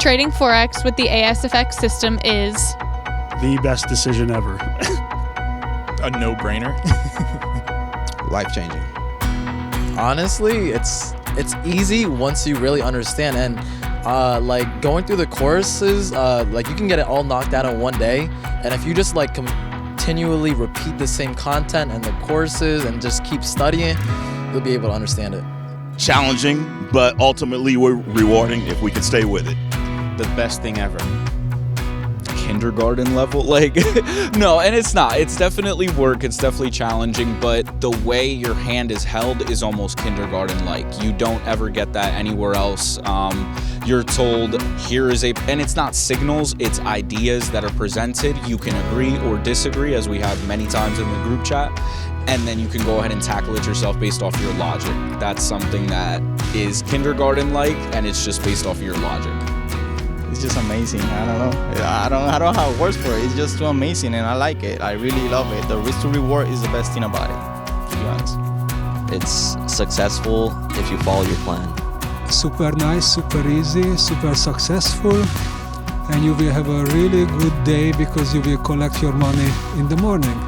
Trading Forex with the ASFX system is the best decision ever. A no-brainer. Life-changing. Honestly, it's easy once you really understand, and like going through the courses, like you can get it all knocked out in one day, and if you just like continually repeat the same content and the courses and just keep studying, you'll be able to understand it. Challenging, but ultimately rewarding if we can stay with it. The best thing ever. Kindergarten level, no, and it's not. It's definitely work, it's definitely challenging, but the way your hand is held is almost kindergarten-like. You don't ever get that anywhere else. You're told, here is and it's not signals, it's ideas that are presented. You can agree or disagree, as we have many times in the group chat, and then you can go ahead and tackle it yourself based off your logic. That's something that is kindergarten-like, and it's just based off of your logic. It's just amazing. I don't know how it works for it. It's just too amazing, and I like it. I really love it. The risk to reward is the best thing about it, to be honest. It's successful if you follow your plan. Super nice, super easy, super successful, and you will have a really good day because you will collect your money in the morning.